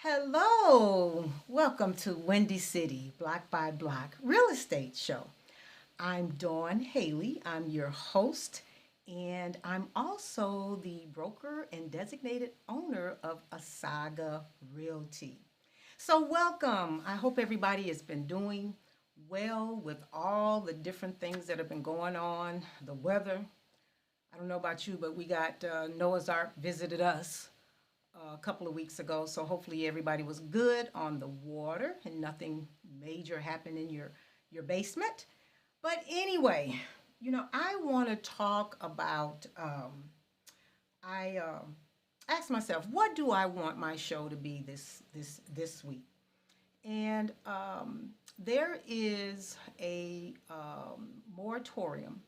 Hello, welcome to Windy City Block by Block Real Estate Show. I'm Dawn Haley. I'm your host, and I'm also the broker and designated owner of Asaga Realty. So, welcome. I hope everybody has been doing well with all the different things that have been going on. The weather, I don't know about you, but we got Noah's Ark visited us a couple of weeks ago. So hopefully everybody was good on the water and nothing major happened in your basement. But anyway, I want to talk about. I asked myself, what do I want my show to be this week? And there is a moratorium,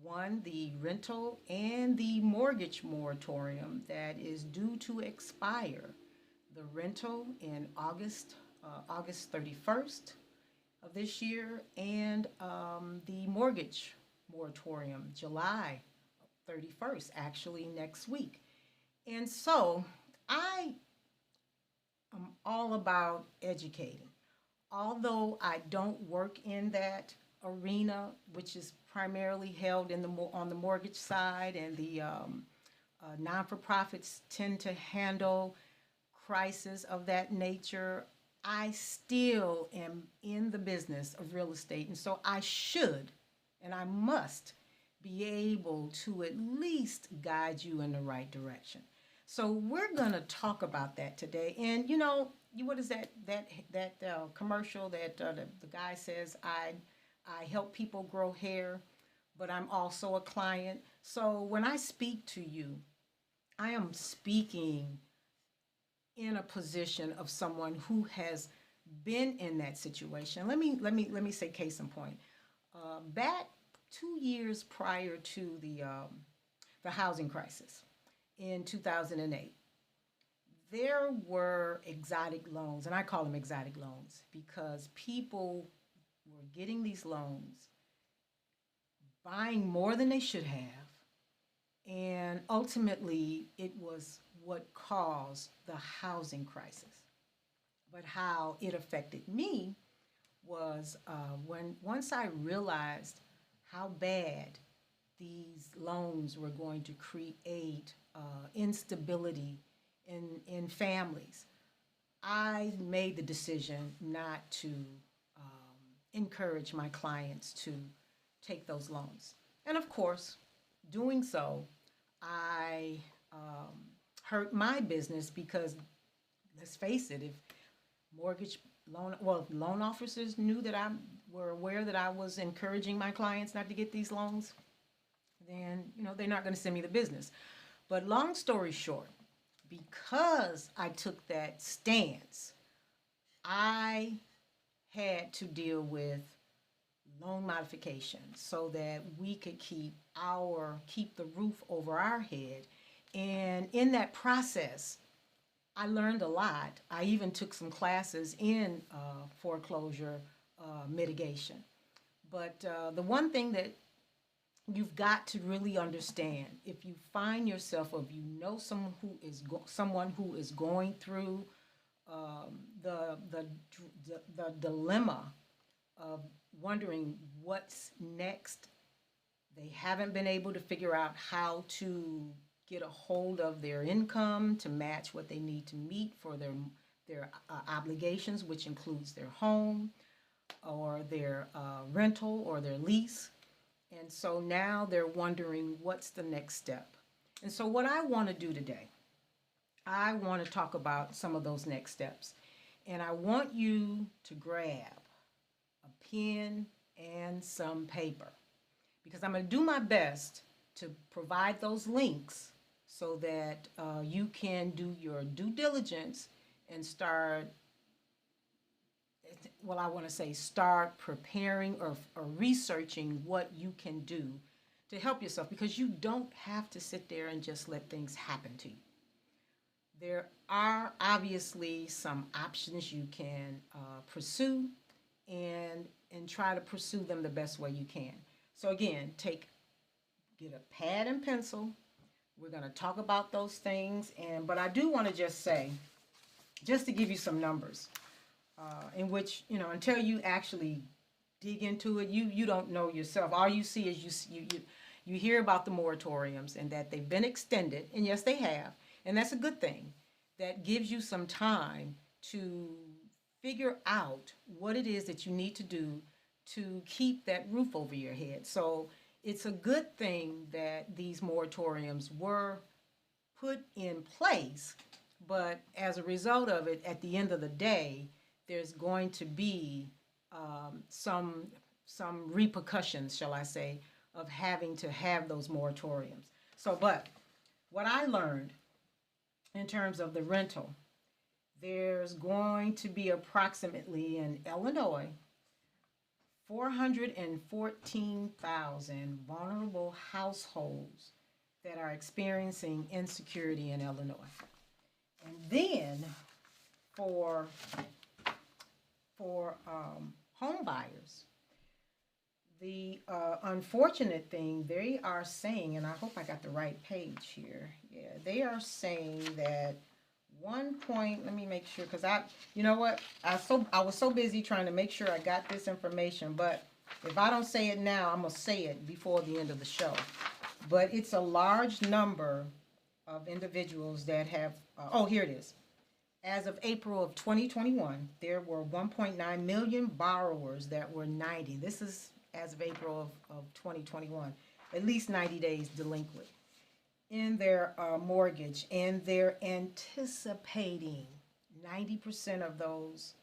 one, the rental and the mortgage moratorium that is due to expire. The rental in August 31st of this year, and the mortgage moratorium, July 31st, actually next week. And so I am all about educating. Although I don't work in that arena, which is primarily held on the mortgage side, and the non-for-profits tend to handle crisis of that nature, I still am in the business of real estate, and so I should and I must be able to at least guide you in the right direction. So we're gonna talk about that today. And what is that commercial that the guy says, I help people grow hair, but I'm also a client. So when I speak to you, I am speaking in a position of someone who has been in that situation. Let me say case in point. Back 2 years prior to the housing crisis in 2008, there were exotic loans, and I call them exotic loans because people were getting these loans, buying more than they should have, and ultimately it was what caused the housing crisis. But how it affected me was when once I realized how bad these loans were going to create instability in families, I made the decision not to encourage my clients to take those loans. And of course, doing so, I hurt my business because let's face it, if mortgage loan officers knew that I were aware that I was encouraging my clients not to get these loans, then they're not going to send me the business. But long story short, because I took that stance, I had to deal with loan modifications so that we could keep the roof over our head. And in that process, I learned a lot. I even took some classes in foreclosure mitigation. But the one thing that you've got to really understand, if you find yourself, or if you know someone who is going through the dilemma of wondering what's next, they haven't been able to figure out how to get a hold of their income to match what they need to meet for their obligations, which includes their home or their rental or their lease. And so now they're wondering what's the next step. And so what I want to do today, I want to talk about some of those next steps. And I want you to grab a pen and some paper because I'm going to do my best to provide those links so that you can do your due diligence and start start preparing or researching what you can do to help yourself, because you don't have to sit there and just let things happen to you. There are obviously some options you can pursue, and try to pursue them the best way you can. So again, get a pad and pencil. We're going to talk about those things, but I do want to just say just to give you some numbers, in which, until you actually dig into it, you don't know yourself. All you see is you hear about the moratoriums and that they've been extended, and yes, they have, and that's a good thing. That gives you some time to figure out what it is that you need to do to keep that roof over your head. So it's a good thing that these moratoriums were put in place, but as a result of it, at the end of the day, there's going to be some repercussions, shall I say, of having to have those moratoriums. So, but what I learned in terms of the rental, there's going to be approximately in Illinois 414,000 vulnerable households that are experiencing insecurity in Illinois. And then for home buyers, the unfortunate thing, they are saying, and I hope I got the right page here. Yeah, they are saying that let me make sure, because you know what? I was so busy trying to make sure I got this information, but if I don't say it now, I'm going to say it before the end of the show. But it's a large number of individuals that have, here it is. As of April of 2021, there were 1.9 million borrowers that were 90. This is as of April of 2021, at least 90 days delinquent in their mortgage, and they're anticipating 90% of those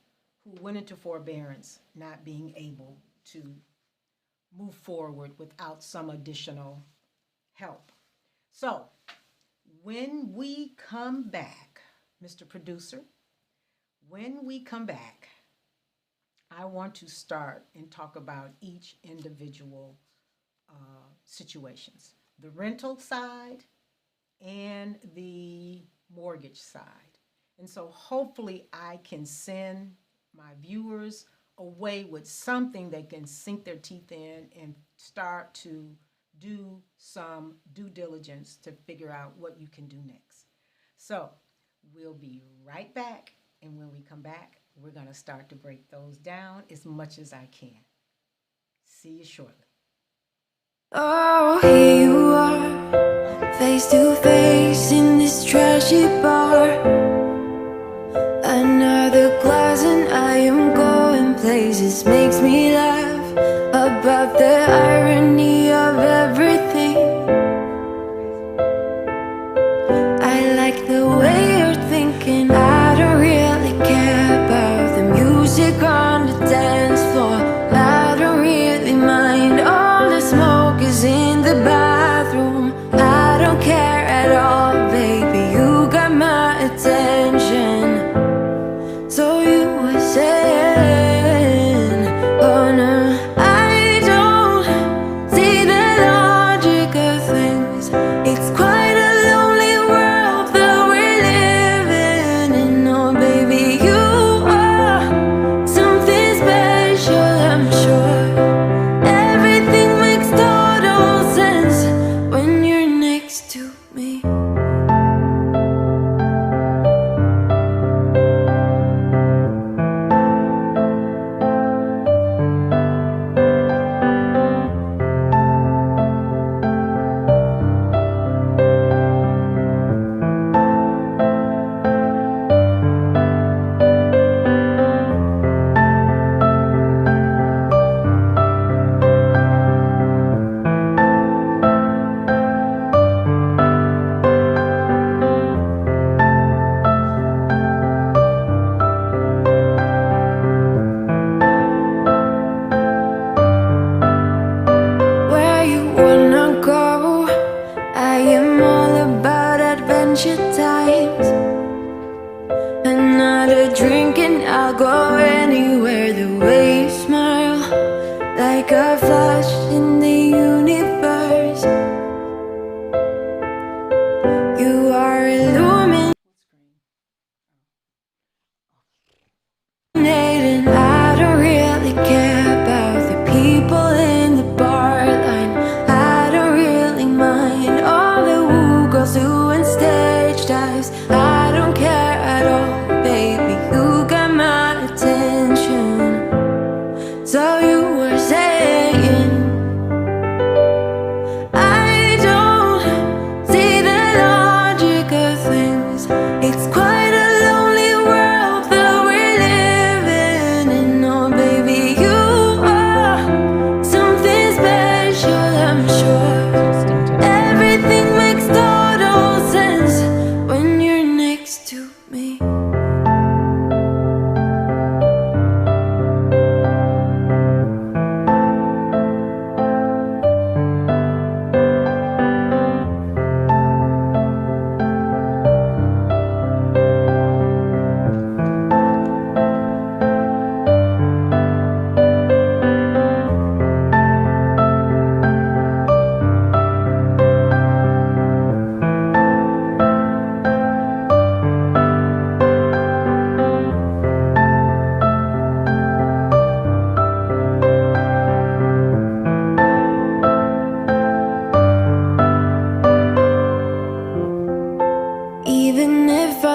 who went into forbearance not being able to move forward without some additional help. So when we come back, Mr. Producer, when we come back, I want to start and talk about each individual situations, the rental side and the mortgage side. And so hopefully I can send my viewers away with something they can sink their teeth in and start to do some due diligence to figure out what you can do next. So we'll be right back, and when we come back, we're going to start to break those down as much as I can. See you shortly. Oh, here you are, face to face in this trashy bar. Another glass and I am going places. Makes me laugh about the irony of everything. I like the way you're thinking. I don't really care about the music on the dance floor. I don't really mind all the smoke is in the bathroom. I don't care at all, baby, you got my attention. So you were saying, oh no, I don't see the logic of things. It's quite a lonely world that we're living in. Oh baby, you are something special, I'm sure. Everything makes total sense when you're next to me. Where you wanna go? I am all about adventure times. Another drink and I'll go anywhere. The way you smile, like a flash in the universe. You are illuminating. I don't really care about the people in the bar line. I don't really mind all the woo girls doing stage dives. I don't care at all, baby.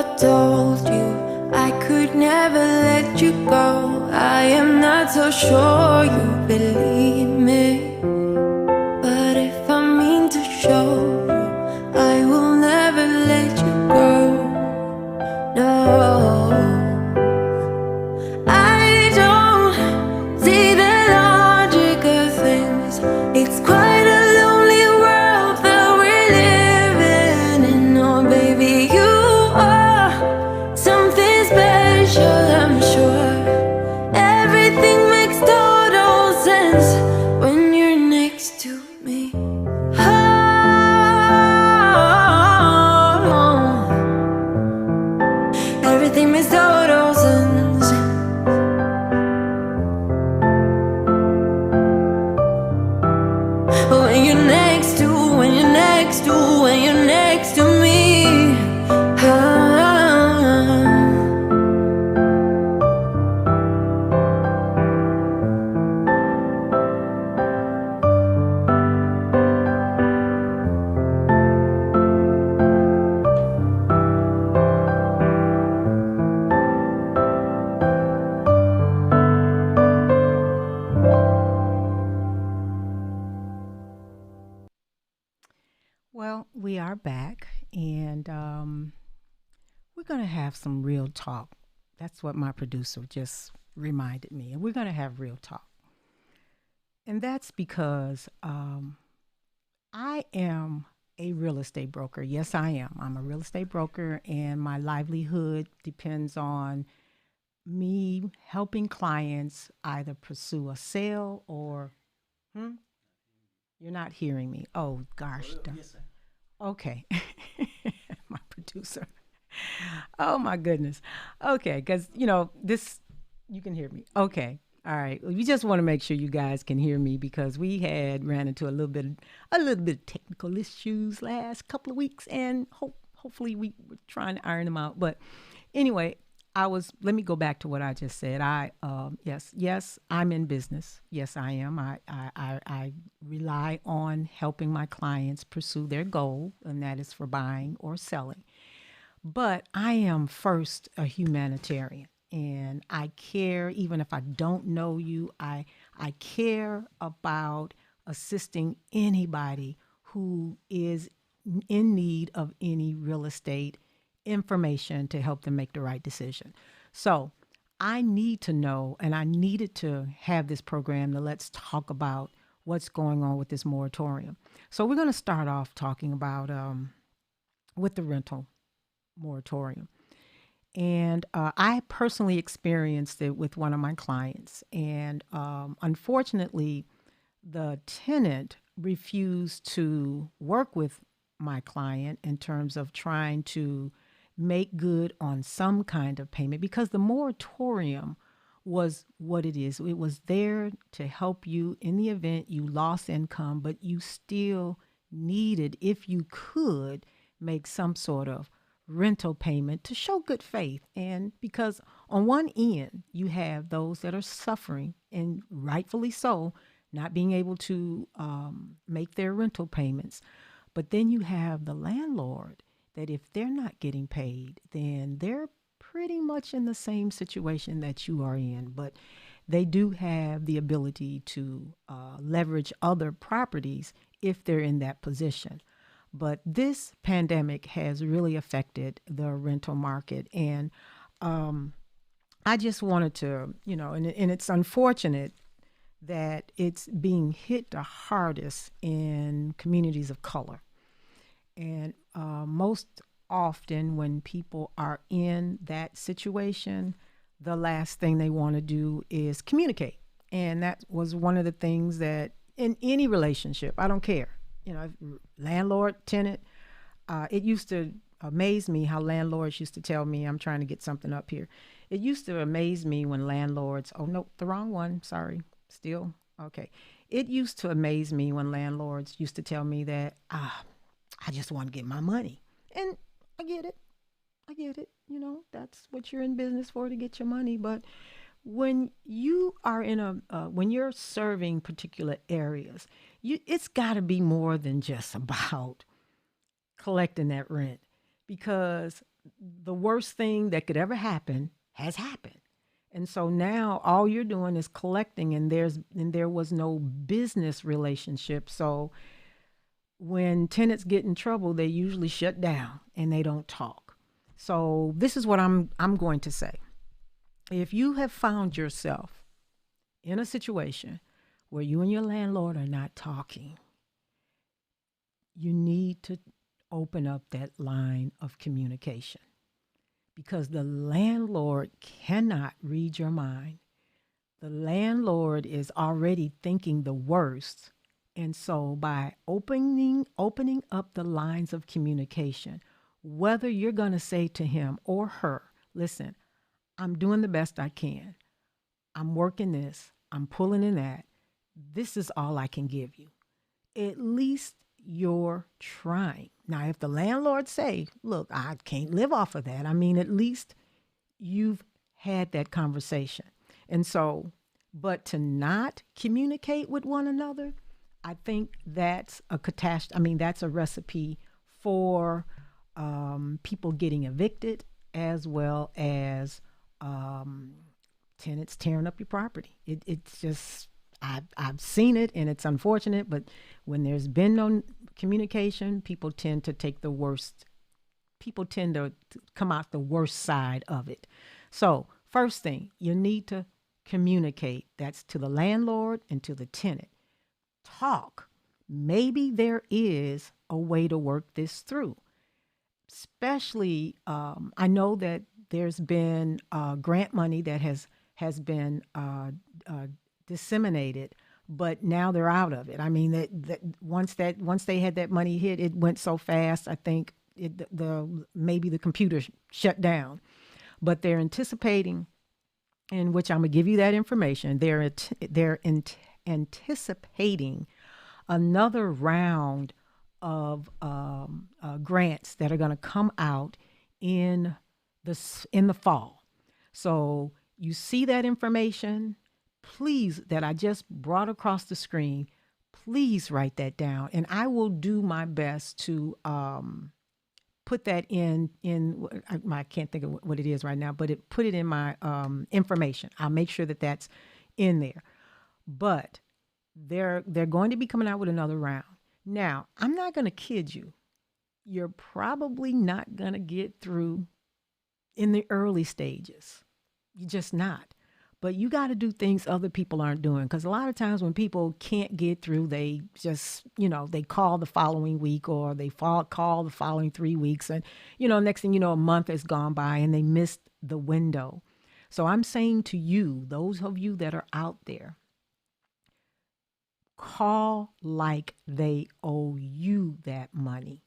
have told you I could never let you go. I am not so sure you believe me, but if I mean to show you, I will never let you go. No, I don't see the logic of things. It's quite a lonely world that we're living in. Oh baby, you are something special, I'm sure. Everything makes total sense when you're next to me. Everything makes total sense when you're next to, when you're next to, when you're next to me. Well, we are back, and we're going to have some real talk. That's what my producer just reminded me. And we're going to have real talk. And that's because I am a real estate broker. Yes, I am. I'm a real estate broker, and my livelihood depends on me helping clients either pursue a sale or, you're not hearing me. Oh, gosh. Okay. My producer. Oh, my goodness. Okay. Because, this, you can hear me. Okay. All right. Well, we just want to make sure you guys can hear me because we ran into a little bit of technical issues last couple of weeks, and hopefully we were trying to iron them out. But anyway, let me go back to what I just said. Yes, I'm in business. Yes, I am. I rely on helping my clients pursue their goal, and that is for buying or selling. But I am first a humanitarian, and I care, even if I don't know you, I care about assisting anybody who is in need of any real estate information to help them make the right decision. So I need to know, and I needed to have this program to let's talk about what's going on with this moratorium. So we're going to start off talking about with the rental moratorium. And I personally experienced it with one of my clients. And unfortunately, the tenant refused to work with my client in terms of trying to make good on some kind of payment because the moratorium was what it is. It was there to help you in the event you lost income, but you still needed, if you could, make some sort of rental payment to show good faith. And because on one end, you have those that are suffering, and rightfully so, not being able to make their rental payments. But then you have the landlord that if they're not getting paid, then they're pretty much in the same situation that you are in. But they do have the ability to leverage other properties if they're in that position. But this pandemic has really affected the rental market. And I just wanted to, and it's unfortunate that it's being hit the hardest in communities of color. And most often when people are in that situation, the last thing they want to do is communicate. And that was one of the things that in any relationship, I don't care, landlord, tenant, it used to amaze me how landlords used to tell me, I'm trying to get something up here. It used to amaze me when landlords, oh no, the wrong one, sorry, still, okay. It used to amaze me when landlords used to tell me that, I just want to get my money. And I get it. That's what you're in business for, to get your money. But when you are when you're serving particular areas, it's got to be more than just about collecting that rent, because the worst thing that could ever happen has happened. And so now all you're doing is collecting, and there was no business relationship. So when tenants get in trouble, they usually shut down and they don't talk. So this is what I'm going to say. If you have found yourself in a situation where you and your landlord are not talking, you need to open up that line of communication, because the landlord cannot read your mind. The landlord is already thinking the worst. And so by opening up the lines of communication, whether you're going to say to him or her, listen, I'm doing the best I can. I'm working this. I'm pulling in that. This is all I can give you. At least you're trying. Now, if the landlord say, look, I can't live off of that, I mean, at least you've had that conversation. And so, but to not communicate with one another, I think that's a catastrophe. I mean, that's a recipe for people getting evicted, as well as tenants tearing up your property. It's just, I've seen it, and it's unfortunate, but when there's been no communication, people tend to take the worst. People tend to come out the worst side of it. So first thing, you need to communicate. That's to the landlord and to the tenant. Talk. Maybe there is a way to work this through. Especially, I know that there's been grant money that has been disseminated, but now they're out of it. I mean, that once they had that money hit, it went so fast. I think maybe the computer shut down, but they're anticipating, in which I'm gonna give you that information. They're anticipating another round of grants that are going to come out in the fall. So you see that information, please, that I just brought across the screen. Please write that down, and I will do my best to put that in. I can't think of what it is right now, but put it in my information. I'll make sure that that's in there. But they're going to be coming out with another round. Now, I'm not going to kid you. You're probably not going to get through in the early stages. You're just not. But you got to do things other people aren't doing, because a lot of times when people can't get through, they just, they call the following week, or they call the following 3 weeks. And, next thing you know, a month has gone by and they missed the window. So I'm saying to you, those of you that are out there, call like they owe you that money.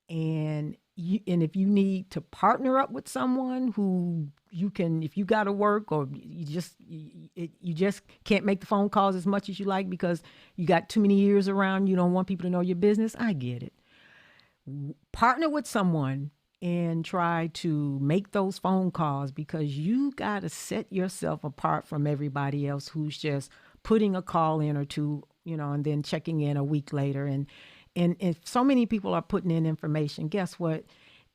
And if you need to partner up with someone who you can, if you got to work, or you just can't make the phone calls as much as you like because you got too many years around, you don't want people to know your business, I get it. Partner with someone and try to make those phone calls, because you got to set yourself apart from everybody else who's just putting a call in or two, and then checking in a week later. And if so many people are putting in information, guess what?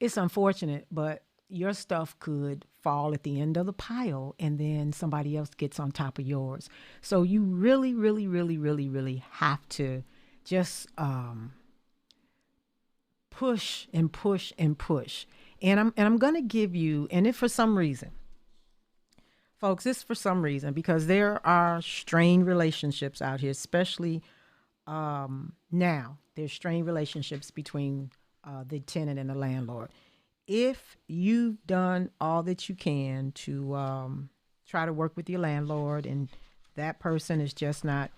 It's unfortunate, but your stuff could fall at the end of the pile, and then somebody else gets on top of yours. So you really, really, really, really, really have to just push and push and push. And I'm going to give you, and if for some reason, folks, this for some reason, because there are strained relationships out here, especially now. There's strained relationships between the tenant and the landlord. If you've done all that you can to try to work with your landlord, and that person is just not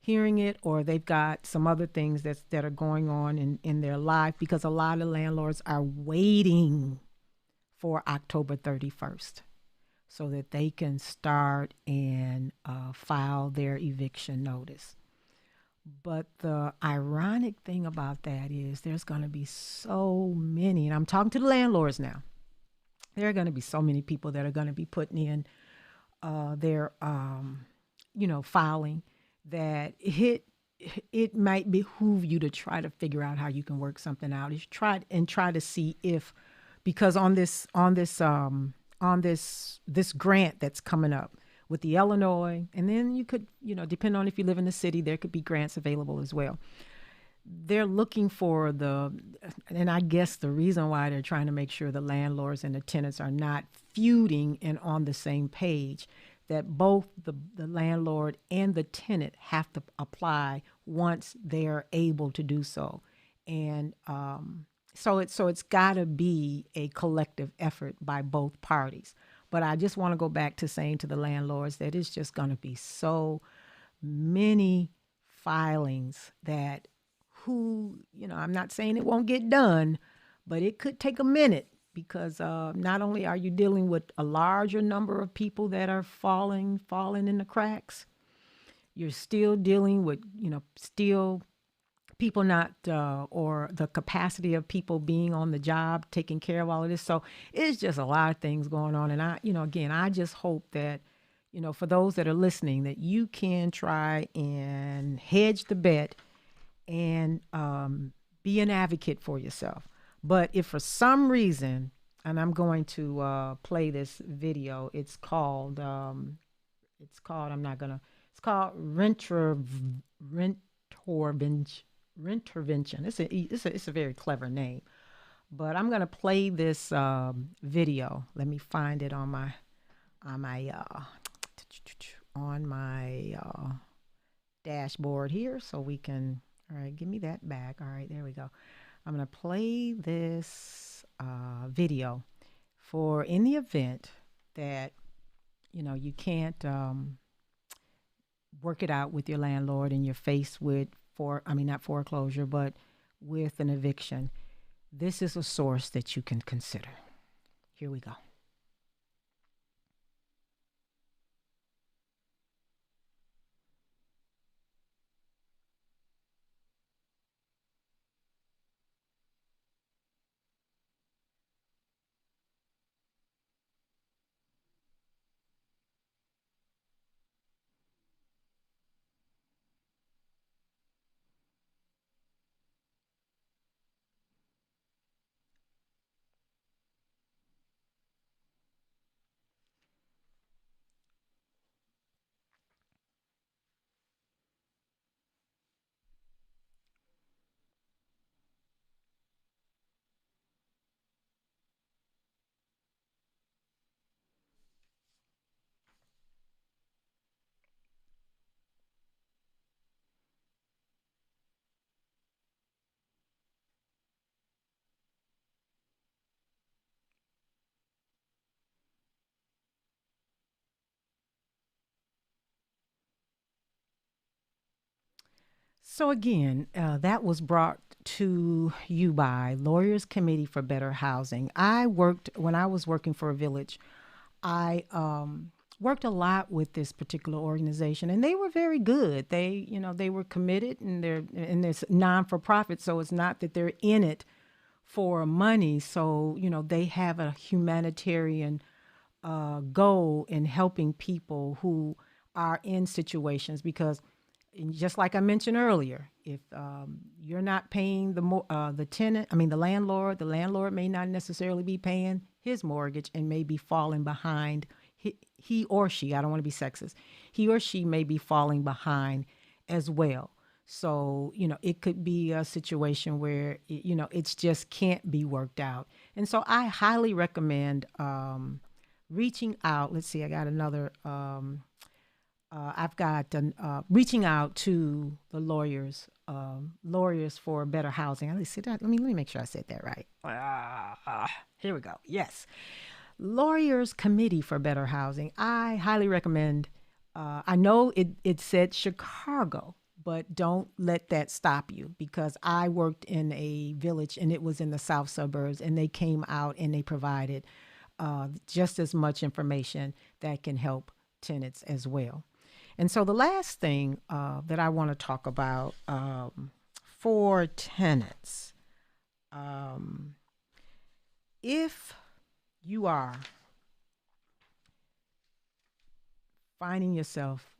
hearing it, or they've got some other things that are going on in their life, because a lot of landlords are waiting for October 31st. So that they can start and file their eviction notice. But the ironic thing about that is there's going to be so many, and I'm talking to the landlords now, there are going to be so many people that are going to be putting in their, filing, that it might behoove you to try to figure out how you can work something out. Try to see if, because on this grant that's coming up with the Illinois, and then you could, depending on if you live in the city, there could be grants available as well. They're looking for and I guess the reason why they're trying to make sure the landlords and the tenants are not feuding and on the same page, that both the landlord and the tenant have to apply once they're able to do so. And so it's got to be a collective effort by both parties. But I just want to go back to saying to the landlords that it's just going to be so many filings that I'm not saying it won't get done, but it could take a minute, because not only are you dealing with a larger number of people that are falling in the cracks, you're still dealing with, still people not, or the capacity of people being on the job, taking care of all of this. So it's just a lot of things going on. And again, I just hope that, for those that are listening, that you can try and hedge the bet and be an advocate for yourself. But if for some reason, and I'm going to play this video, it's called Rentervention. It's a very clever name, but I'm gonna play this video. Let me find it on my dashboard here, so we can. All right, give me that back. All right, there we go. I'm gonna play this video for in the event that you can't work it out with your landlord and you're faced with not foreclosure, but with an eviction. This is a source that you can consider. Here we go. So again, that was brought to you by Lawyers Committee for Better Housing. When I was working for a village, I worked a lot with this particular organization, and they were very good. They were committed, and it's non-for-profit, so it's not that they're in it for money. So they have a humanitarian goal in helping people who are in situations, because just like I mentioned earlier, if you're not paying the tenant, the landlord may not necessarily be paying his mortgage and may be falling behind. He or she, I don't want to be sexist, he or she may be falling behind as well. So, it could be a situation where, it's just can't be worked out. And so I highly recommend reaching out. Let's see, I got another. I've got reaching out to the lawyers for better housing. Let me see that. Let me make sure I said that right. Here we go. Yes, Lawyers Committee for Better Housing. I highly recommend. I know it said Chicago, but don't let that stop you, because I worked in a village and it was in the south suburbs, and they came out and they provided just as much information that can help tenants as well. And so the last thing that I want to talk about for tenants, if you are finding yourself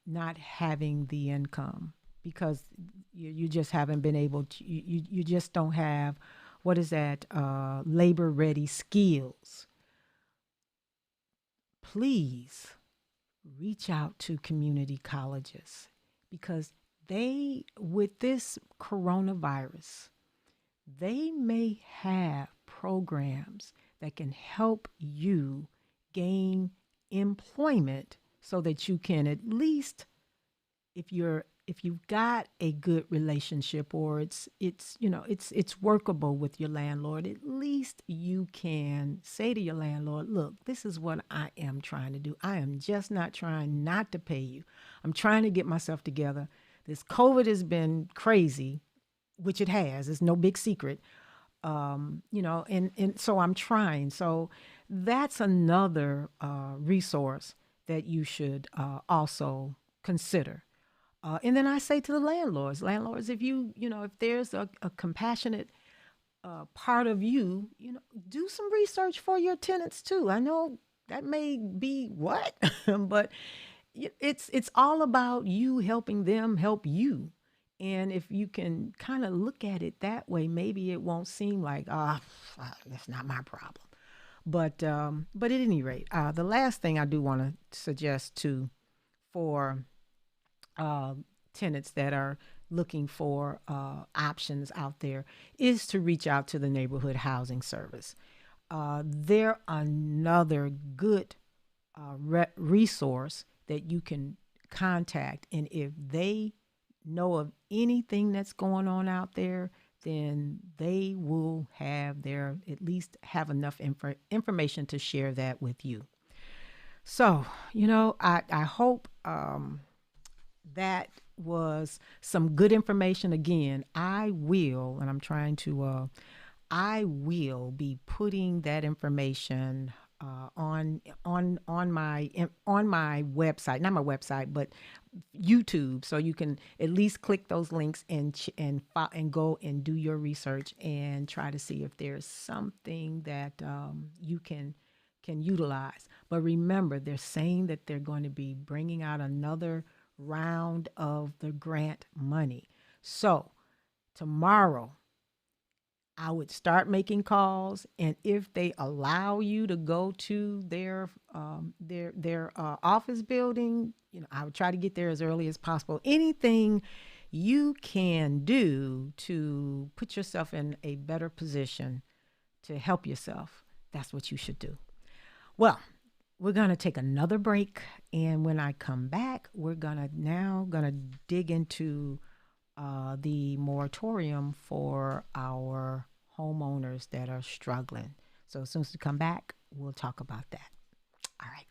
not having the income because you just haven't been able to, you just don't have what is that? Labor ready skills. Please reach out to community colleges because they, with this coronavirus, they may have programs that can help you gain employment so that you can at least, if you've got a good relationship or it's workable with your landlord, at least you can say to your landlord, look, this is what I am trying to do. I am just not trying not to pay you. I'm trying to get myself together. This COVID has been crazy, which it has. It's no big secret. And so I'm trying. So that's another resource that you should also consider. And then I say to the landlords, if if there's a compassionate part of you, do some research for your tenants too. I know that may be what, but it's all about you helping them help you. And if you can kind of look at it that way, maybe it won't seem like, that's not my problem. But at any rate, the last thing I do want to suggest too for tenants that are looking for options out there is to reach out to the neighborhood housing service. They're another good resource that you can contact. And if they know of anything that's going on out there, then they will at least have enough information to share that with you. So, I hope that was some good information. Again, I will be putting that information on my website, not my website, but YouTube, so you can at least click those links and go and do your research and try to see if there's something that you can utilize. But remember, they're saying that they're going to be bringing out another round of the grant money. So tomorrow, I would start making calls, and if they allow you to go to their office building, I would try to get there as early as possible. Anything you can do to put yourself in a better position to help yourself, that's what you should do. Well, we're going to take another break, and when I come back, we're gonna dig into the moratorium for our homeowners that are struggling. So as soon as we come back, we'll talk about that. All right.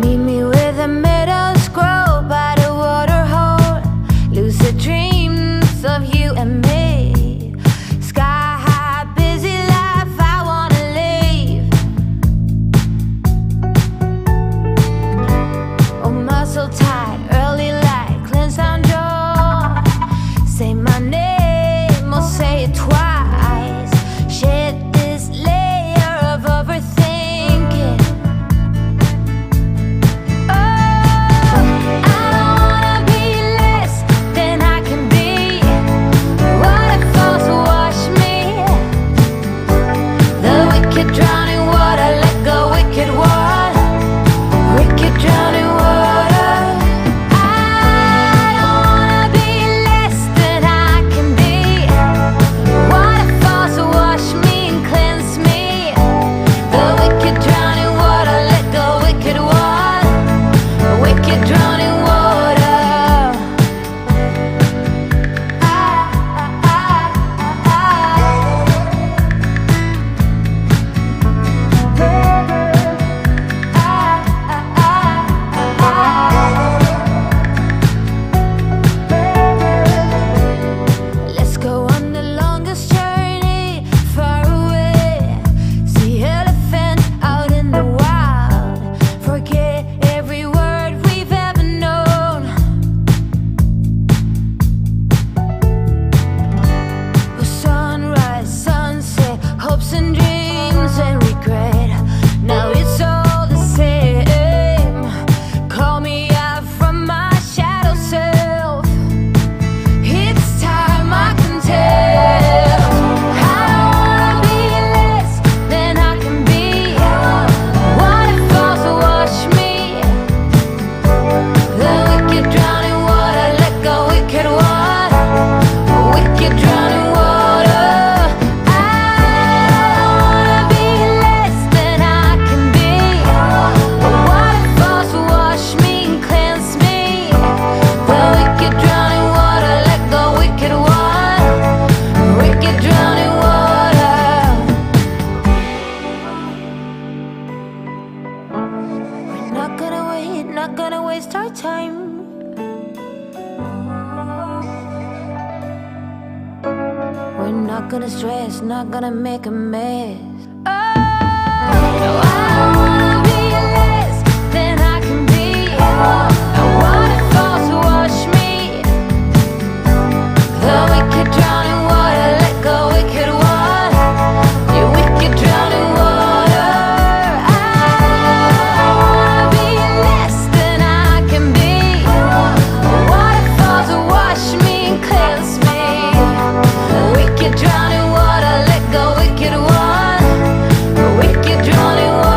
Meet me where the meadows grow by the water hole. Lucid dreams of you and me. Sky high, busy life, I wanna live. Oh, muscle tight, early light, cleanse down jaw. Say my name or say it twice. Shed this layer of overthinking. Drowning water, let go, wicked water, wicked drowning water. I don't wanna be less than I can be. not gonna stress, not gonna make a mess. Oh, no, I don't wanna be less than I can be. I want it falls to wash me. The wicked drown in water, let go, wicked one. You wicked drown in water. I wanna be less than I can be. The water falls to wash me and cleanse me. The wicked drown in water, let go, wicked one. The wicked drown in water.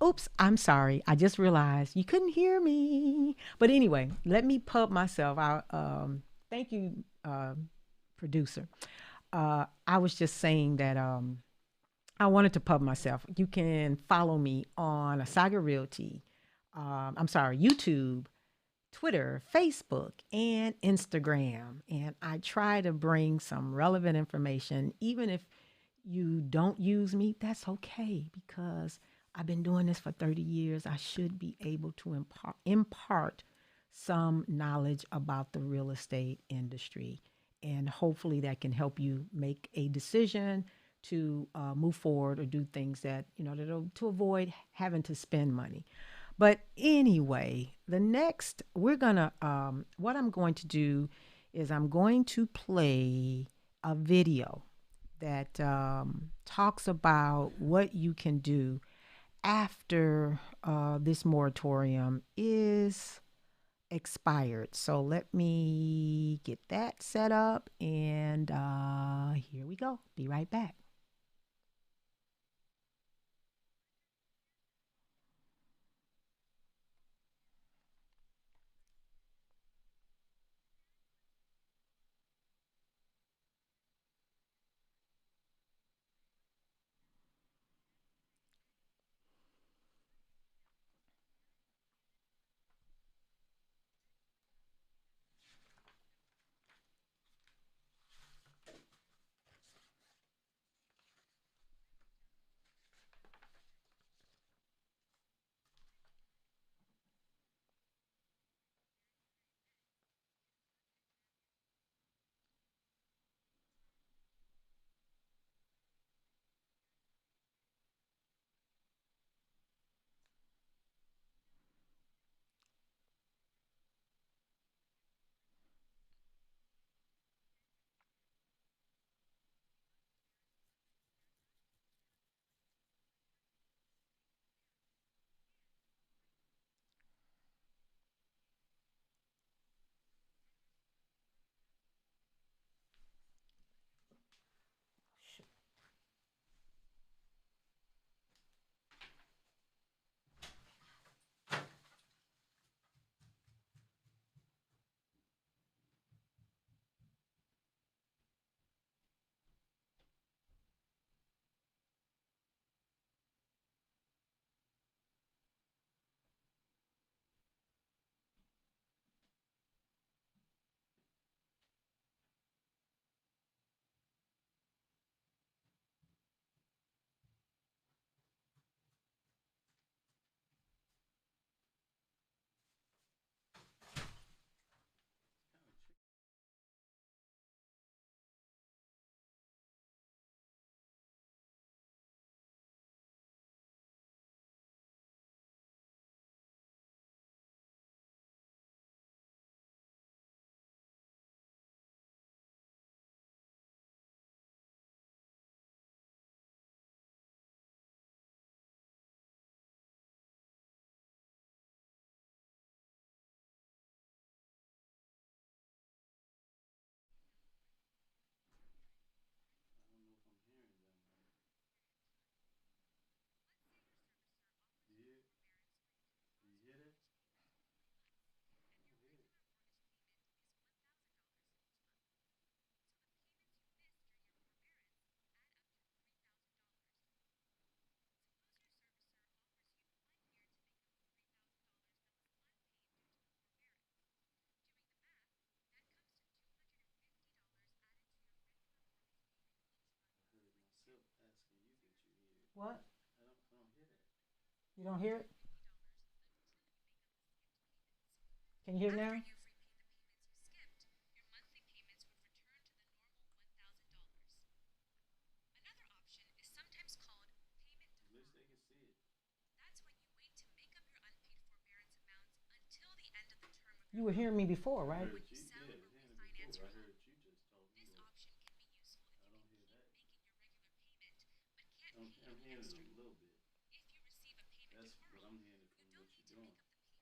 Oops, I'm sorry. I just realized you couldn't hear me. But anyway, let me pub myself out. Thank you, producer. I was just saying that I wanted to pub myself. You can follow me on Asaga Realty. I'm sorry, YouTube, Twitter, Facebook, and Instagram. And I try to bring some relevant information, even if you don't use me, that's okay because I've been doing this for 30 years. I should be able to impart some knowledge about the real estate industry. And hopefully that can help you make a decision to move forward or do things that, to avoid having to spend money. But anyway, what I'm going to do is I'm going to play a video that talks about what you can do after this moratorium is expired. So let me get that set up and here we go. Be right back. What? You don't hear it? Can you hear it now? You were hearing me before, right?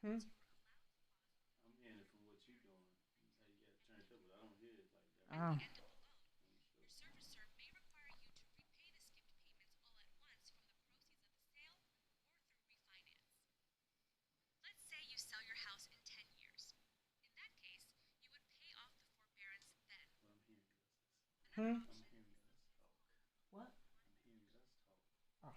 Hmm? Oh. Hmm? What? Oh.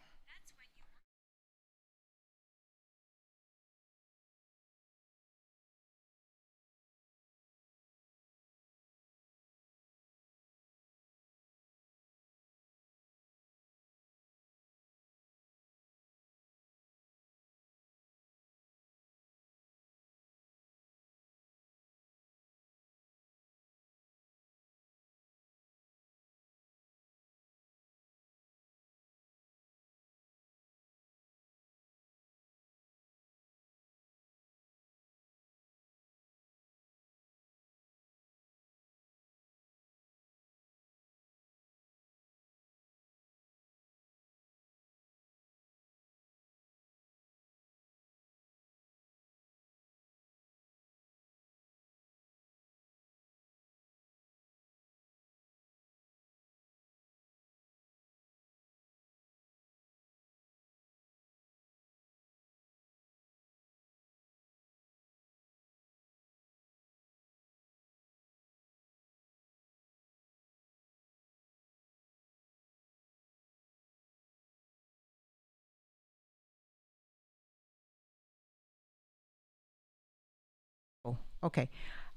Oh, okay.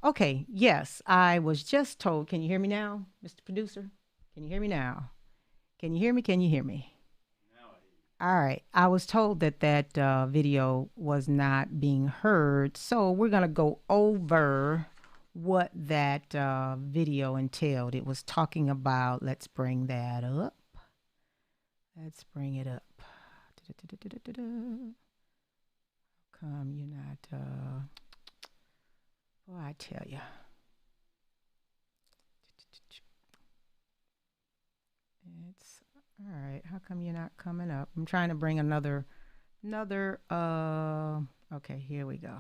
Okay. Yes, I was just told. Can you hear me now, Mr. Producer? Can you hear me now? Can you hear me? Can you hear me? All right. I was told that video was not being heard. So we're going to go over what that video entailed. It was talking about, let's bring that up. Let's bring it up. Come, you're not, boy, I tell you. It's all right. How come you're not coming up? I'm trying to bring another, okay, here we go.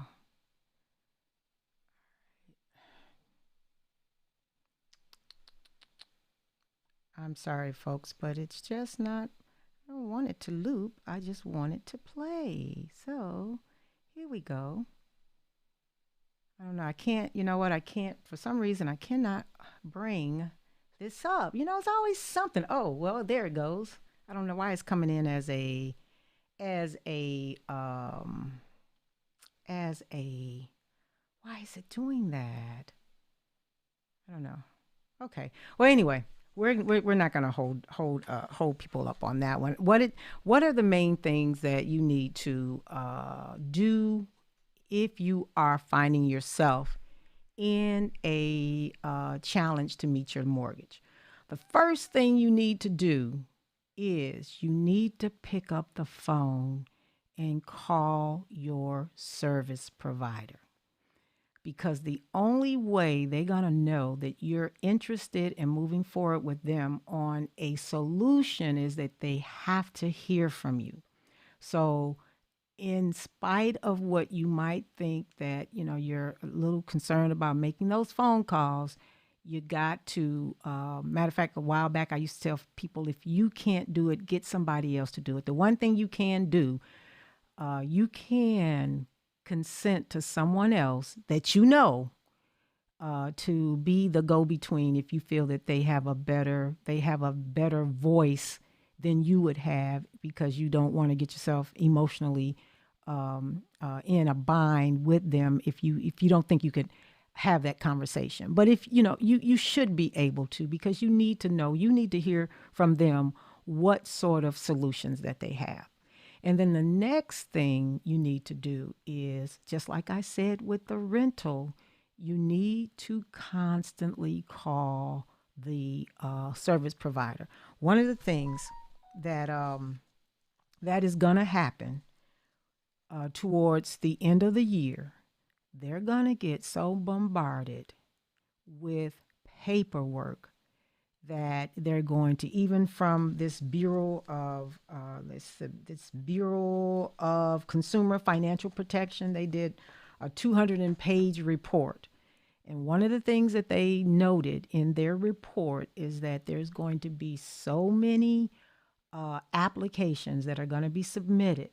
I'm sorry, folks, but it's just not, I don't want it to loop. I just want it to play. So here we go. I don't know. I can't, you know what? I can't, for some reason, I cannot bring this up. You know, it's always something. Oh, well, there it goes. I don't know why it's coming in as a, as a, um, as a, why is it doing that? I don't know. Okay. Well, anyway, we're not going to hold people up on that one. What are the main things that you need to do if you are finding yourself in a challenge to meet your mortgage? The first thing you need to do is you need to pick up the phone and call your service provider, because the only way they're going to know that you're interested in moving forward with them on a solution is that they have to hear from you. So in spite of what you might think that, you know, you're a little concerned about making those phone calls, you got to, matter of fact, a while back, I used to tell people, if you can't do it, get somebody else to do it. The one thing you can do, you can consent to someone else that you know to be the go-between if you feel that they have a better voice than you would have, because you don't want to get yourself emotionally in a bind with them if you don't think you could have that conversation. But if you know, you should be able to, because you need to know, you need to hear from them what sort of solutions that they have. And then the next thing you need to do is, just like I said with the rental, you need to constantly call the service provider. One of the things that that is going to happen towards the end of the year, they're going to get so bombarded with paperwork that they're going to, even from this Bureau of this Bureau of Consumer Financial Protection, they did a 200-page report. And one of the things that they noted in their report is that there's going to be so many applications that are going to be submitted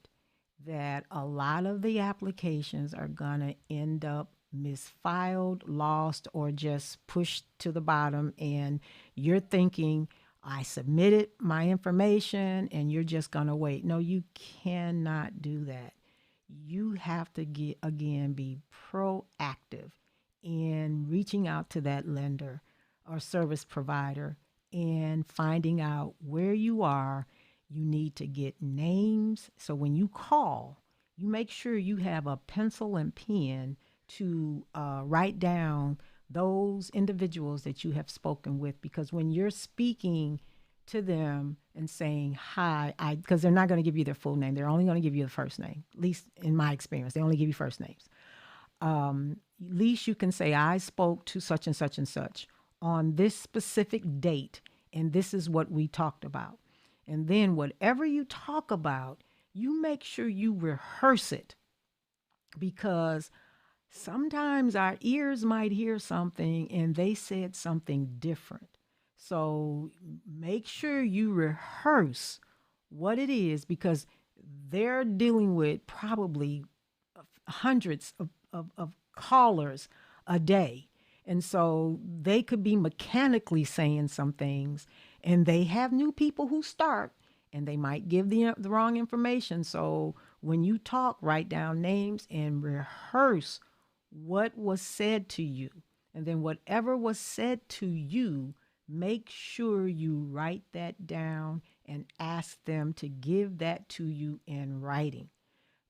that a lot of the applications are going to end up misfiled, lost, or just pushed to the bottom. And you're thinking, I submitted my information and you're just going to wait. No, you cannot do that. You have to be proactive in reaching out to that lender or service provider and finding out where you are. You need to get names. So when you call, you make sure you have a pencil and pen to write down those individuals that you have spoken with, because when you're speaking to them and saying hi, because they're not going to give you their full name, they're only going to give you the first name. At least in my experience, they only give you first names. At least you can say, I spoke to such and such and such on this specific date, and this is what we talked about. And then whatever you talk about, you make sure you rehearse it, because sometimes our ears might hear something and they said something different. So make sure you rehearse what it is, because they're dealing with probably hundreds of callers a day. And so they could be mechanically saying some things, and they have new people who start and they might give the wrong information. So when you talk, write down names and rehearse what was said to you. And then whatever was said to you, make sure you write that down and ask them to give that to you in writing.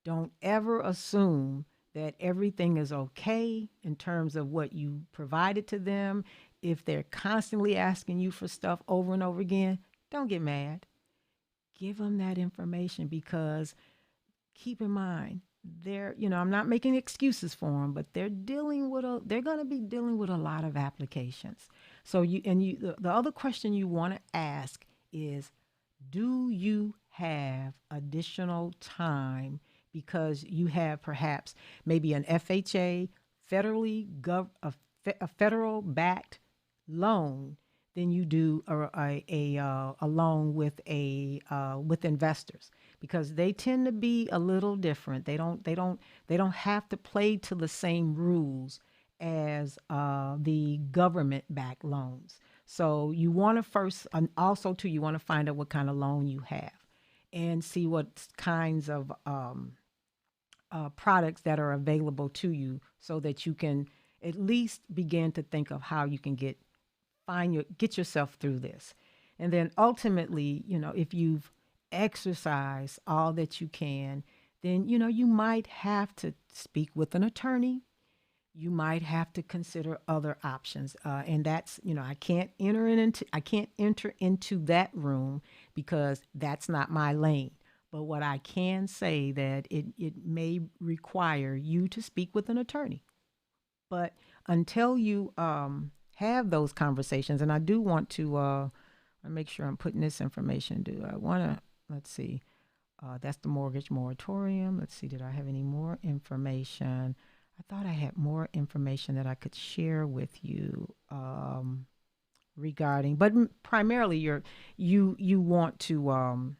Don't ever assume that everything is okay in terms of what you provided to them. If they're constantly asking you for stuff over and over again, don't get mad. Give them that information, because keep in mind, I'm not making excuses for them, but they're going to be dealing with a lot of applications. So the other question you want to ask is, do you have additional time? Because you have perhaps maybe an FHA, a federal backed loan, than you do a loan with with investors, because they tend to be a little different. They don't have to play to the same rules as the government backed loans. So you want to first, and also too, you want to find out what kind of loan you have and see what kinds of products that are available to you, so that you can at least begin to think of how you can get yourself through this. And then ultimately, if you've exercised all that you can, then you might have to speak with an attorney. You might have to consider other options, and that's I can't enter into that room, because that's not my lane. But what I can say, that it may require you to speak with an attorney. But until you have those conversations, and I do want to make sure I'm putting this information. Let's see, that's the mortgage moratorium. Let's see, did I have any more information? I thought I had more information that I could share with you regarding, but primarily you want to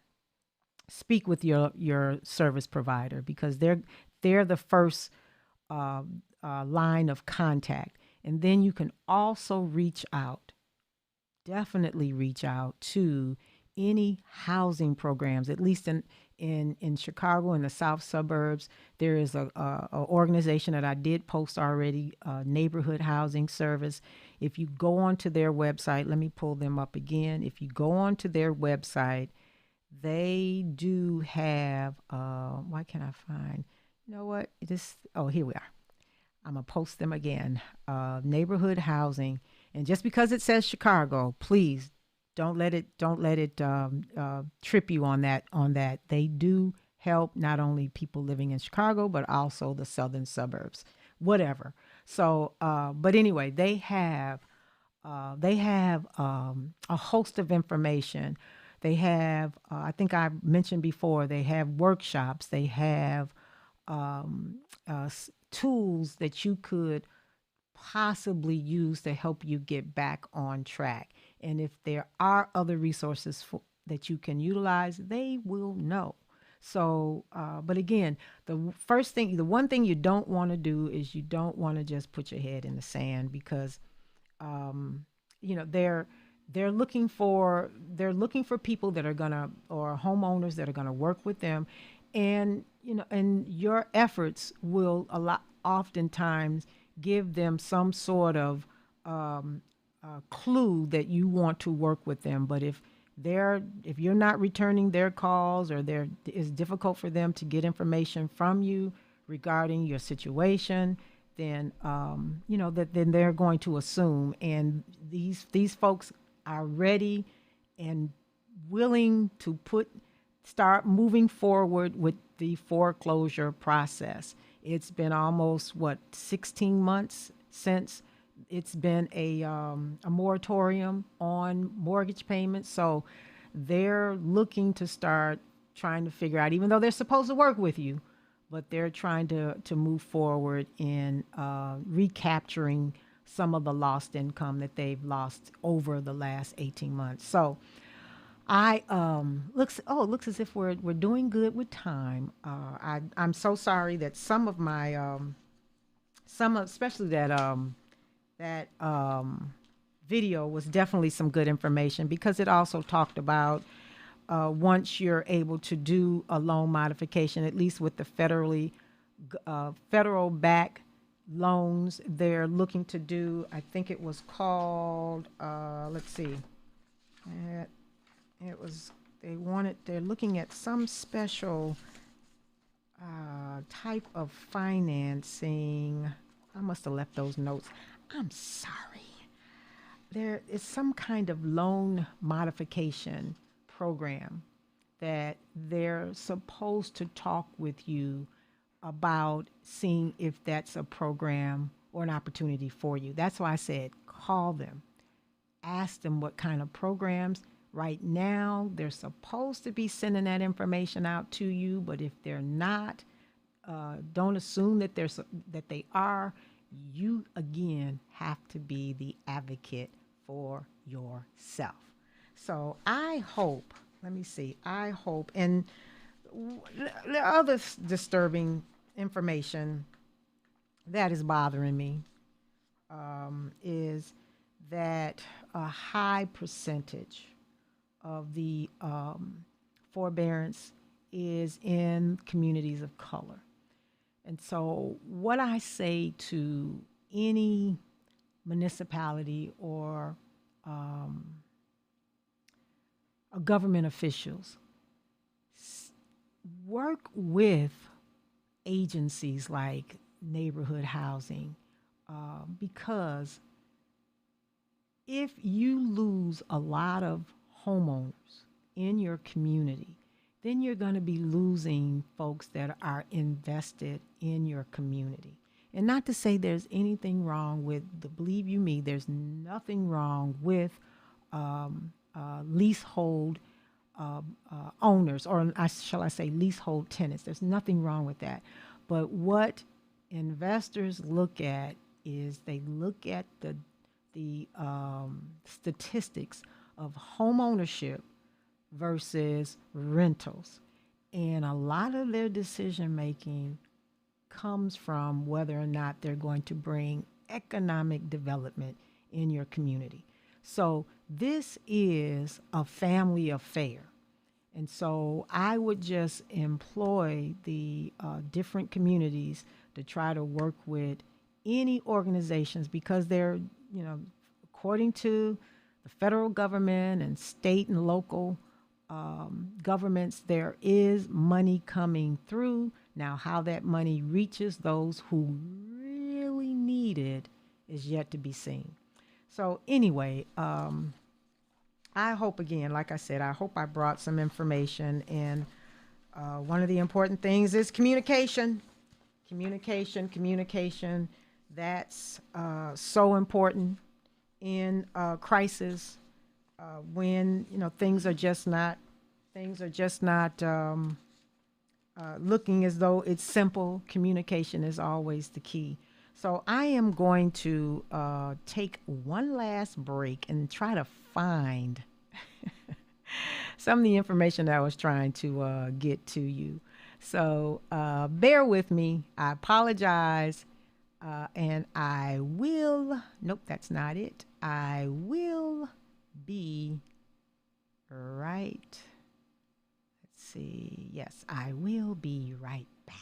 speak with your service provider, because they're the first line of contact. And then you can also definitely reach out to any housing programs. At least in Chicago, in the south suburbs, there is a organization that I did post already, Neighborhood Housing Service. If you go onto their website, let me pull them up again. If you go onto their website, they do have, why can't I find, you know what? Here we are. I'm going to post them again. Neighborhood housing. And just because it says Chicago, please don't let it trip you on that. They do help not only people living in Chicago, but also the southern suburbs, whatever. So, but anyway, they have a host of information. They have, I think I mentioned before, they have workshops. They have tools that you could possibly use to help you get back on track. And if there are other resources that you can utilize, they will know. So, but again, the one thing you don't want to do is you don't want to just put your head in the sand, because, they're looking for people that are gonna, or homeowners that are gonna work with them, and and your efforts will oftentimes give them some sort of clue that you want to work with them. But if you're not returning their calls, or it's difficult for them to get information from you regarding your situation, then then they're going to assume. And these folks are ready and willing to start moving forward with the foreclosure process. It's been almost 16 months since it's been a moratorium on mortgage payments. So they're looking to start trying to figure out, even though they're supposed to work with you, but they're trying to move forward in recapturing some of the lost income that they've lost over the last 18 months. So looks as if we're doing good with time. I'm so sorry that some of my especially that video was definitely some good information, because it also talked about once you're able to do a loan modification, at least with the federal back loans, they're looking to do, I think it was called, let's see, they're looking at some special type of financing. I must have left those notes. I'm sorry. There is some kind of loan modification program that they're supposed to talk with you about, seeing if that's a program or an opportunity for you. That's why I said call them, ask them what kind of programs. Right now, they're supposed to be sending that information out to you, but if they're not, don't assume that they are. You again have to be the advocate for yourself. So I hope, and the other disturbing information that is bothering me is that a high percentage of the forbearance is in communities of color. And so what I say to any municipality or government officials, work with agencies like neighborhood housing, because if you lose a lot of homeowners in your community, then you're going to be losing folks that are invested in your community. And not to say there's anything wrong with, believe you me, there's nothing wrong with leasehold owners, or shall I say leasehold tenants. There's nothing wrong with that. But what investors look at is they look at the statistics of home ownership versus rentals. And a lot of their decision making comes from whether or not they're going to bring economic development in your community. So this is a family affair. And so I would just employ the different communities to try to work with any organizations, because they're, according to the federal government and state and local governments, there is money coming through. Now, how that money reaches those who really need it is yet to be seen. So anyway, I hope, again, like I said, I hope I brought some information. And one of the important things is communication. Communication. That's so important in crisis, when things are just not looking as though it's simple. Communication is always the key. So I am going to take one last break and try to find some of the information that I was trying to get to you. So bear with me. I apologize. And I will, nope, that's not it. I will be right. Let's see. Yes, I will be right back.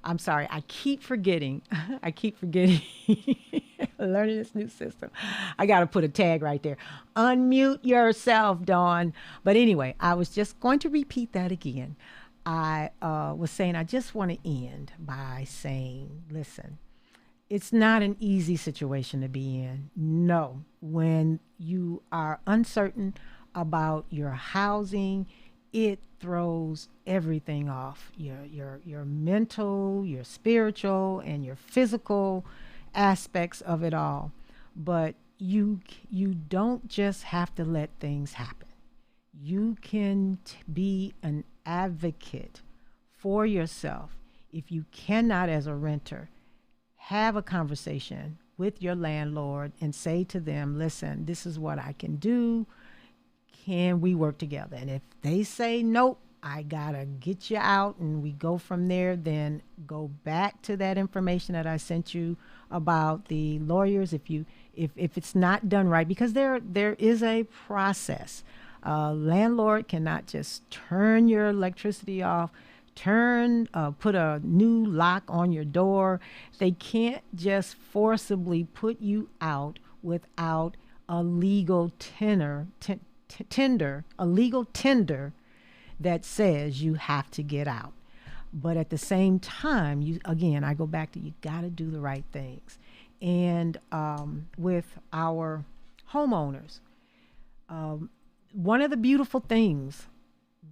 I'm sorry, I keep forgetting. I keep forgetting. Learning this new system. I got to put a tag right there. Unmute yourself, Dawn. But anyway, I was just going to repeat that again. I was saying, I just want to end by saying, listen, it's not an easy situation to be in. No, when you are uncertain about your housing, it throws everything off, your mental, your spiritual, and your physical aspects of it all. But you don't just have to let things happen. You can be an advocate for yourself. If you cannot, as a renter, have a conversation with your landlord and say to them, listen, this is what I can do. Can we work together? And if they say, nope, I gotta get you out, and we go from there, then go back to that information that I sent you about the lawyers. If it's not done right, because there is a process. Landlord cannot just turn your electricity off, put a new lock on your door. They can't just forcibly put you out without a legal tender, a legal tender that says you have to get out. But at the same time, I go back to, you got to do the right things. And with our homeowners, one of the beautiful things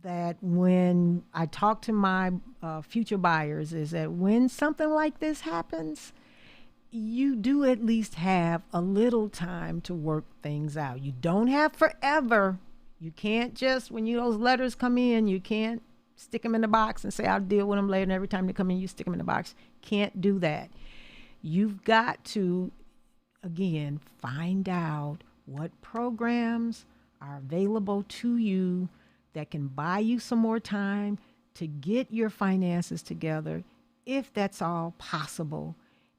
that when I talk to my future buyers is that when something like this happens, you do at least have a little time to work things out. You don't have forever. You can't just, when those letters come in, you can't stick them in the box and say, I'll deal with them later. And every time they come in, you stick them in the box. Can't do that. You've got to, again, find out what programs are available to you that can buy you some more time to get your finances together, if that's all possible.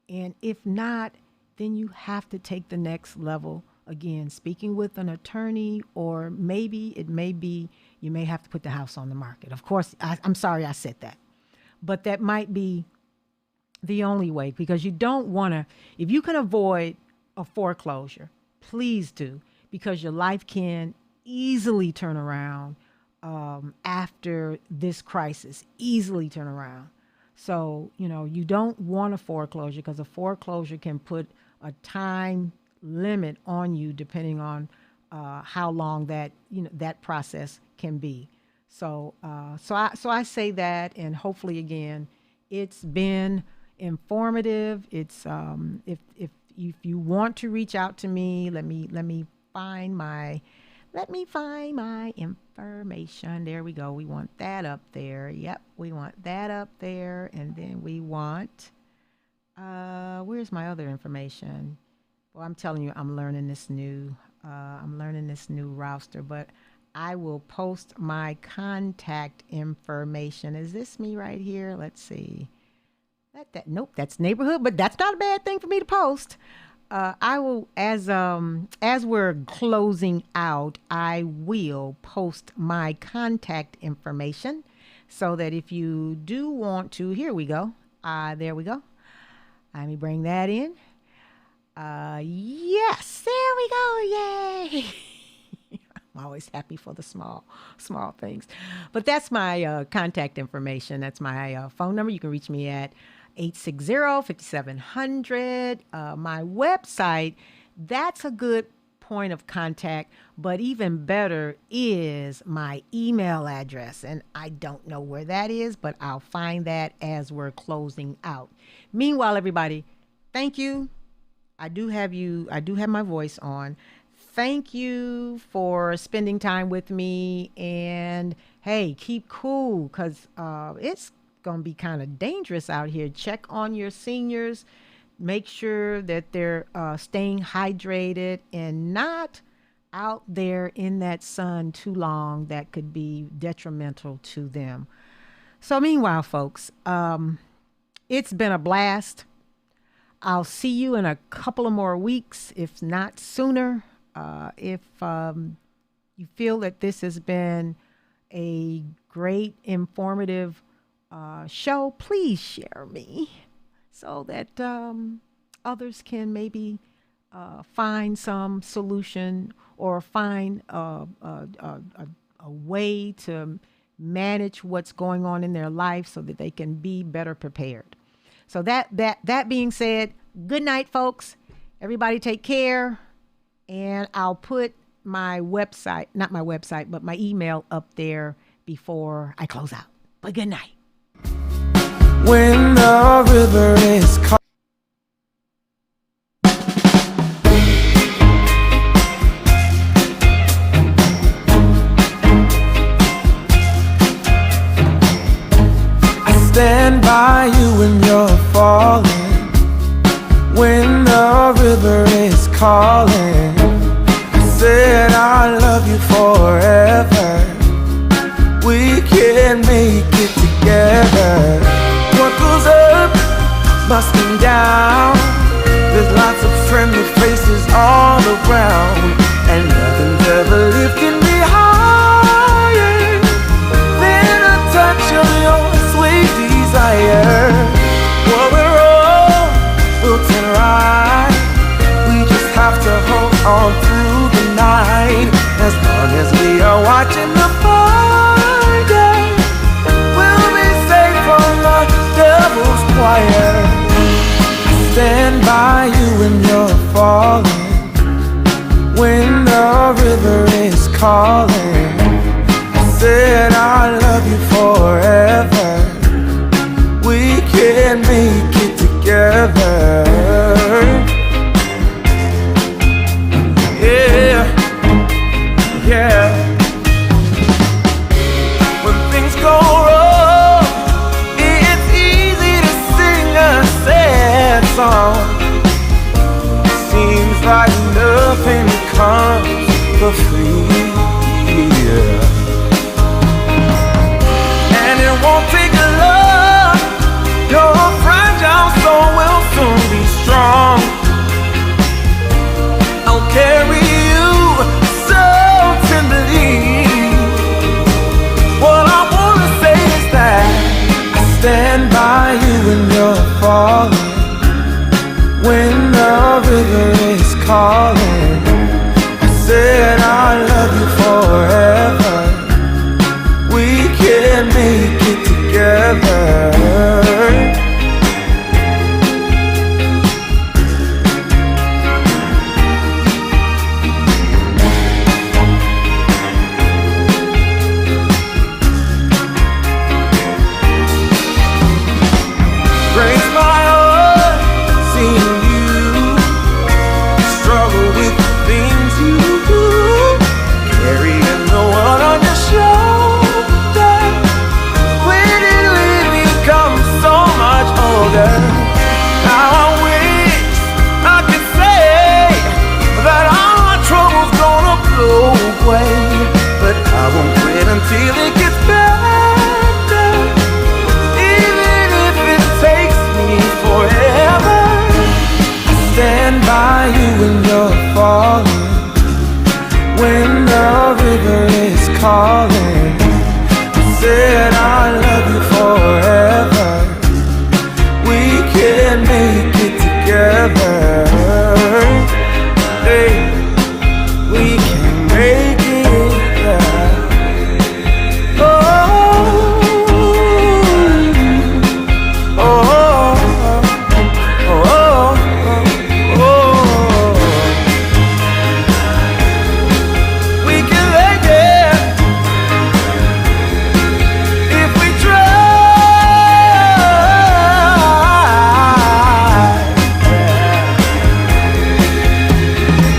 And if not, then you have to take the next level. Again, speaking with an attorney, or maybe it may be you may have to put the house on the market. Of course, I'm sorry I said that. But that might be the only way, because you don't want to, if you can avoid a foreclosure, please do, because your life can easily turn around after this crisis, easily turn around. So, you don't want a foreclosure, because a foreclosure can put a time limit on you depending on how long that process can be. So I say that, and hopefully, again, it's been informative. It's if you want to reach out to me, let me find my information. There we go. We want that up there. Yep, we want that up there, and then we want where's my other information? Well, I'm telling you, I'm learning this new roster, but I will post my contact information. Is this me right here? Let's see. Nope, that's neighborhood, but that's not a bad thing for me to post. I will, as we're closing out, I will post my contact information, so that if you do want to, here we go. There we go. Let me bring that in. Yes, there we go. Yay. I'm always happy for the small things. But that's my contact information. That's my phone number. You can reach me at 860-5700. My website, that's a good point of contact, but even better is my email address. And I don't know where that is, but I'll find that as we're closing out. Meanwhile, everybody, thank you. I do have my voice on. Thank you for spending time with me. And hey, keep cool, because it's going to be kind of dangerous out here. Check on your seniors. Make sure that they're staying hydrated and not out there in that sun too long. That could be detrimental to them. So meanwhile, folks, it's been a blast. I'll see you in a couple of more weeks, if not sooner. If you feel that this has been a great, informative show, please share me so that others can maybe find some solution or find a way to manage what's going on in their life so that they can be better prepared. So that being said, good night, folks. Everybody take care. And I'll put my website, not my website, but my email up there before I close out. But good night. When the river is calm. I stand by you when you're falling. When the river is calling, I said I love you forever. We can make it together. What goes up must come down. There's lots of friendly faces all around, and nothing's ever lifting me higher than a touch of your sweet desire. Well, we're all built and right. We just have to hold on through the night. As long as we are watching the fire, we'll be safe from the devil's choir. I stand by you when you're falling. When the river is calling, I said I love you forever. We can make it together. Yeah, yeah. When things go wrong, it's easy to sing a sad song. Seems like nothing comes for free, yeah. And it won't take a lot. Your fragile soul will soon be strong. I'll carry you so tenderly. What I wanna say is that I stand by you when you're falling. When the river is calling, I said I love you forever.